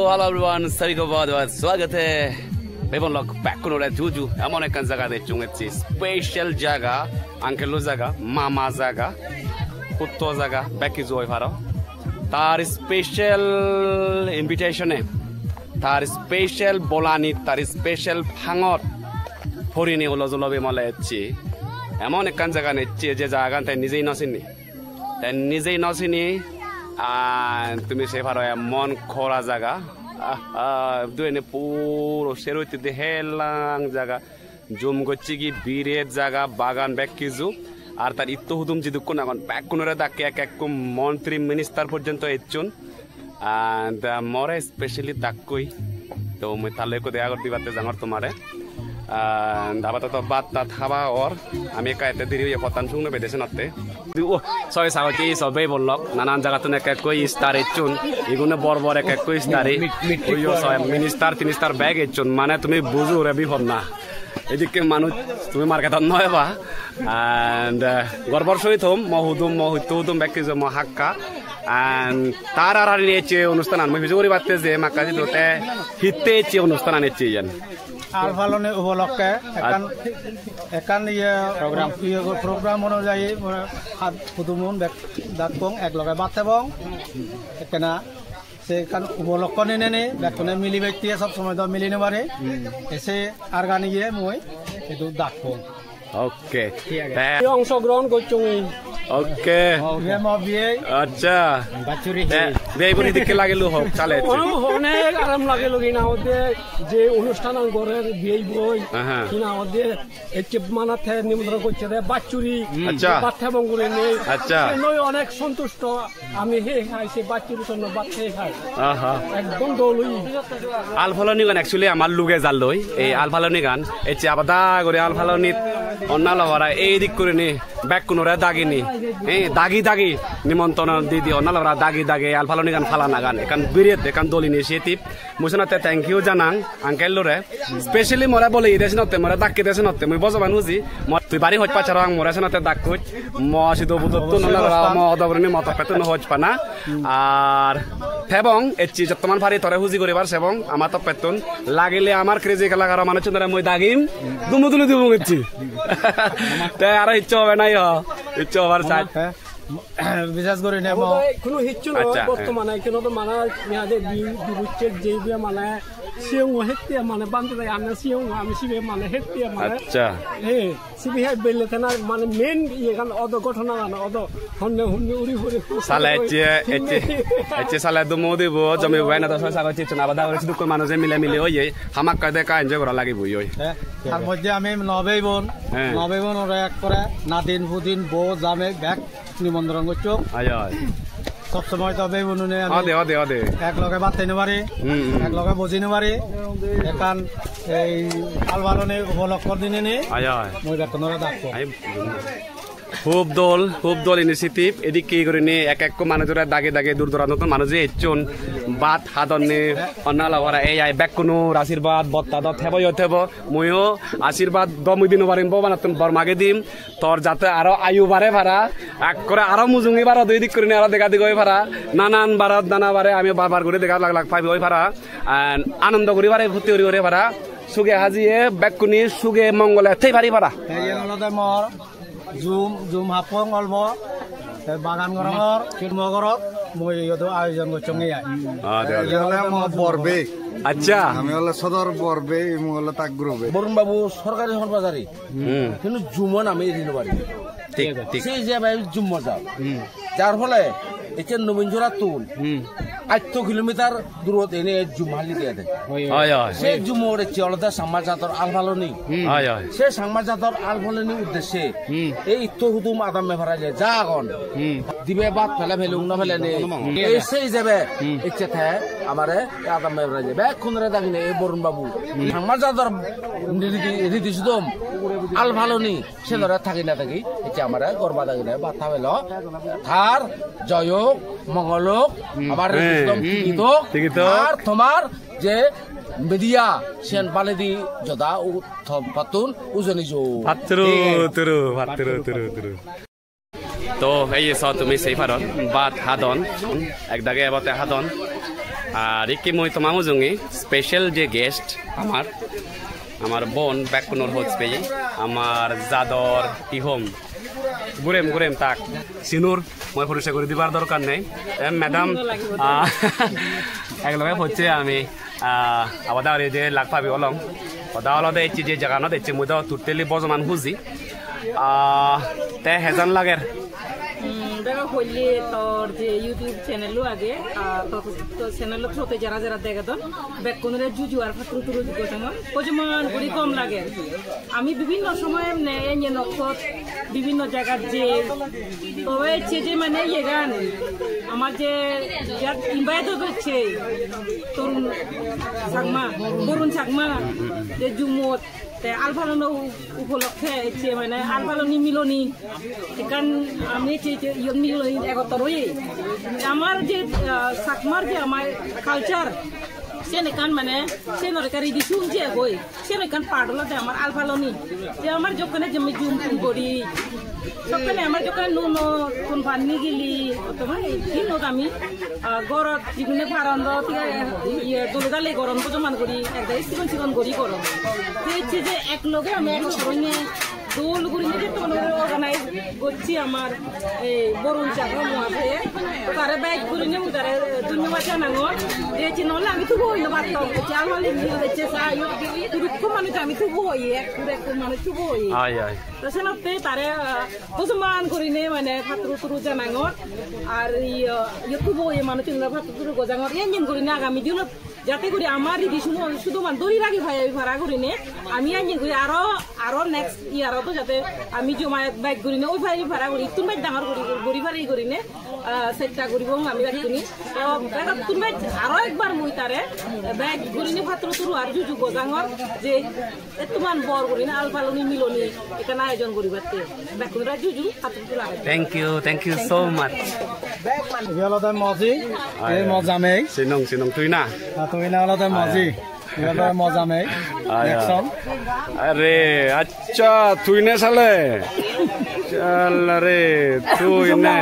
hello everyone सभी को बहुत बहुत स्वागत है बेबन लोग बैक को रे जुजू एमन एक जगह दे चुंगेची स्पेशल जगह आंकेलो जगह मामा जगह कुत्तो जगह बैक इज ओय फारो तार स्पेशल इनविटेशन है तार स्पेशल बोलानी तार स्पेशल फांगत फरिनी हलो जलबे मले एची एमन एक जगह नेची जे जगह ते निजेई नसिनी তুমি সে পারো এমন খরা জায়গা দুনে পুরো সেরইতে দে হেলাং জায়গা জুম গচ্ছি কি বীরের জায়গা বাগান ব্যাক কিছু আর তার ইত্তো হুদুম যদি কোন এখন ব্যাক কোনরে দাকে এক এক মন্ত্রী মিনিস্টার পর্যন্ত এচুন and more especially দাকই তো মই তালে কো দেয়া করতে বাতে জাঙর তোমারে আপাতত বাত তা খাবা ওর আমি কাইতে দিরি পতান শুনে বেদেছে নাতে সবাই সাগতি সবাই বললক নানান জায়গা তো এক কই স্টার এচুন এগুনে বড় বড় এক কই স্টারে ওইও সব মিনিস্টার তিনিস্টার ব্যাগ এচুন মানে তুমি বুঝু রে বিপদ না এদিকে মানুষ তুমি মার্কেটত নয় বা and গর্বর সহিত মহুদুম ব্যাগ কিছু মহাক্কা and তার আর নিয়েছে অনুষ্ঠান আমি ভিজুরি বাতে যে মাকাজি দতে হিতে চে অনুষ্ঠান আনেছে ইয়ান আলফালনে উপলক্ষে একান প্রোগ্রাম অনুযায়ী পুতুমুন ডাকবং একলগে বাতেবং এখানে সেখান উপলক্ষ নিনে বেকনে মিলি ব্যক্তিয়ে সব সময় তো মিলিনে পারে এসে আর গানি গিয়ে মই একটু ডাকবং ওকে অংশগ্রহণ করছুন ওকে আচ্ছা বেবুরি দিকে লাগিল হোক চালে অনেক আরাম লাগিল কিনা ওদের যে অনুষ্ঠান ঘরের বিয়ে বই কিনা ওদের একটি মানাতে নিমন্ত্রণ করছে বাচ্চুরি বাচ্চা বঙ্গুরে নেই আচ্ছা অনেক সন্তুষ্ট আমি হে খাইছি বাচ্চুরি জন্য বাচ্চা খাই একদম দলুই আলফালনি গান অ্যাকচুয়ালি আমার লুগে জাল লই এই আলফালনি গান এচে আবাদা করে আলফালনি অন্নালরা এই দিক করে নি ব্যাক কোনরে দাগিনি দাগি নিমন্ত্রণ দিদি অন্নালরা দাগি আলফালনি গান ফালানা গান এখান বিরিয়ত এখান দল ইনিশিয়েটিভ মুসনাতে থ্যাংক ইউ জানাং আঙ্কেল লরে স্পেশালি মরা বলে ইদেশ নতে মরা দাক্কি দেশ নতে মই বজবান হুজি তুই বাড়ি হজ পাচার আং মরা সনাতে দাক্কুচ ম সিদো বুদত্তু ননালরা ম অদবরনি মত পেতন হজ পানা আর এবং এচি যতমান ভারি তরে হুজি করিবার এবং আমার তো পেতন লাগিলে আমার ক্রেজি খেলাকার মানুষ চন্দ্রা মই দাগিম দুমুদুলু দিব গেছি তাই আর ইচ্ছা হবে নাই ইচ্ছা হবার চাই বিশেষ করে নেব কোনো হিচ্ছু বর্তমানে কেন তো মানা মেয়াদের বিরুদ্ধের যে মানে সিং হেতে মানে বান্ধে আমি সিং আমি সিবে মানে হেতে মানে আচ্ছা সিবি হাই বেলতে না মানে মেন এখান অদ ঘটনা না অদ হন্নে উড়ি উড়ি সালা এচে সালা দমো দেব জমে ওয়ানা তো সাগা চিচনা বাদা করে দুক মানুষে মিলে ওই হামাক কাদে কা এনজয় করা লাগিব ওই তার মধ্যে আমি নবেই বোন ওরা এক করে নাদিন ফুদিন বো জামে ব্যাক নিমন্ত্রণ করছো সব সময় তবে বনুনে এক লগে বাত তাইতে পারি এক লগে বুঝিতে পারি এখান এই আলবালনে উপলক্ষ দিনে নে মই বেতনরে ডাকবো খুব দল ইনিশিয়েটিভ এদিকে করে নি এক এক মানুষরা দাগে দূর দূরান্ত মানুষ এচুন বাত হাদনে অন্নালরা এই আই ব্যাক কোনো আশীর্বাদ বত্তা দ থেব মইও আশীর্বাদ দ মুই দিন পারিম বানাতন বরমাগে দিম তোর যাতে আরো আয়ু বারে ভাড়া এক করে আরো মুজুঙ্গি বারা দুই দিক করে নি আরো দেখা দিক ওই ভাড়া নানান বারাত দানা বারে আমি বারবার করে দেখা লাখ পাইবি ওই ভাড়া আনন্দ করি বারে ভর্তি করি ভাড়া সুগে হাজিয়ে ব্যাক কুনি সুগে মঙ্গলে থেই ভারি ভাড়া জুম হাপং অলব বাগান গরমর মগরত মই আয়োজন করছি বরবে আচ্ছা আমি হলো সদর বরবে হলো তাক গ্রুপে বরুণ বাবু সরকারি বাজারে কিন্তু জুমন আমি দিতে পারি ঠিক সেই যে ভাই জুম মজা যার ফলে এটা নবীনজোড়া তুল 8 কিলোমিটার দূরত এনে জুমহালি দিয়ে দেয় সেই জুমরে চিয়লদা সাংমাজাতর আলফালনি সেই সাংমাজাতর আলফালনি উদ্দেশ্যে এই ইত্তহুদুম আদাম মেভারা যায় যা আগন দিবে বাদ ফেলে ফেলুং না ফেলে নে এই সেই যাবে ইচ্ছে থাকে আমারে আদাম মেভারা যায় ব্যাক খুনরে দাগিনে এই বরুণ বাবু সাংমাজাতর রীতি সুদম আলফালনি সে ধরে থাকি না থাকি ইচ্ছে আমারে গরবা দাগিনে বাদ ফেল থার জয়ক মঙ্গলক আবার আর তোমার যে media sian paledi joda patun uzoni jo turu তো এই সব তুমি সেই পারন বাত হাদন এক দাগে এবাতে হাদন আর iki মই তোমামো জঙ্গি স্পেশাল যে গেস্ট আমার বোন ব্যাকুনর হচ্ছে আমার জাদর ইহম গুরেম তাক সিনুর মই পরিচয় করে দিবার দরকার নেই ম্যাডাম একলগে হচ্ছে আমি আবাদা যে লাগ পাবি অলম ওদা অলদে ইচ্ছি যে জায়গা না দেখছি মুদা টোটালি বজমান হুজি তে হেজান লাগের দেখা হইলে তোর যে ইউটিউব চ্যানেলও আগে তোর চ্যানেল থ্রোতে যারা যারা দেখে তো বেকুনরে জুজু আর ফাটু তুরু গোটানো পজমান করি কম লাগে আমি বিভিন্ন সময় এনে নকত বিভিন্ন জায়গার যে তবে যে মানে ইয়ে গান আমার যে ইনভাইট হচ্ছে তরুণ চাকমা বরুণ চাকমা যে জুমত আলফালন উপলক্ষে মানে আলফালনি মিলনি এখান আমি মিলনি একত্র আমার যে চাকমার যে আমার কালচার সেনেকান মানে সেনরেকা রিডিসুন যে গই সেনেকান পাড়লতে আমার আলফালনি যে আমার যখন যে জুম টুম করি সবখানে আমার যখন নুন কোন পানি গেলি তোমার দিনত আমি গরত যিকোনো ফারন্দ দোলগালে গরম জমান করি একদম চিকন করি গরম যে একলগে আমি দোল ঘুরি যে তোমার অর্গানাইজ করছি আমার এই বরুণ চাকর মহাশয়ে তারে বাইক ঘুরি নে তারে ধন্যবাদ জানানো দিয়েছি নহলে আমি থুবো হইলো পারতাম আলমালি দিচ্ছে তুরুক্ষ মানুষ আমি থুবো হই এক মানুষ থুবো হই তো সেনতে তারে বসমান করি নে মানে ফাতুরু তুরু জানাঙর আর থুবো হই মানুষ ফাতুরু গজাঙর ইঞ্জিন করি নে আগামী দিনত যাতে করে আমার দিদি শুধু মানে দড়ি রাখি ভাই ভাড়া করি নে আমি ইঞ্জিন করি আরো নেক্সট ইয়ারও তো যাতে আমি জমা বাইক করি নে ওই ভাই ভাড়া করি তুমি বাইক ডাঙর করি গড়ি ভাড়াই করি নে চেষ্টা করব আমি রাখি তুমি আরো একবার মুই তারে ব্যাগ করি নে ফাতুরু তুরু আর জুজু গজাঙর যে তোমার বর করি না আলফালনি মিলনি এখানে আয়োজন করি বাড়তে ব্যাকুরা জুজু ফাতুরু তুরু থ্যাংক ইউ সো মাচ ইয়ালতে মজি এই মজামে সিনং তুই না আলাদা মজি মজামে আরে আচ্ছা তুই না সালে চল রে তুই না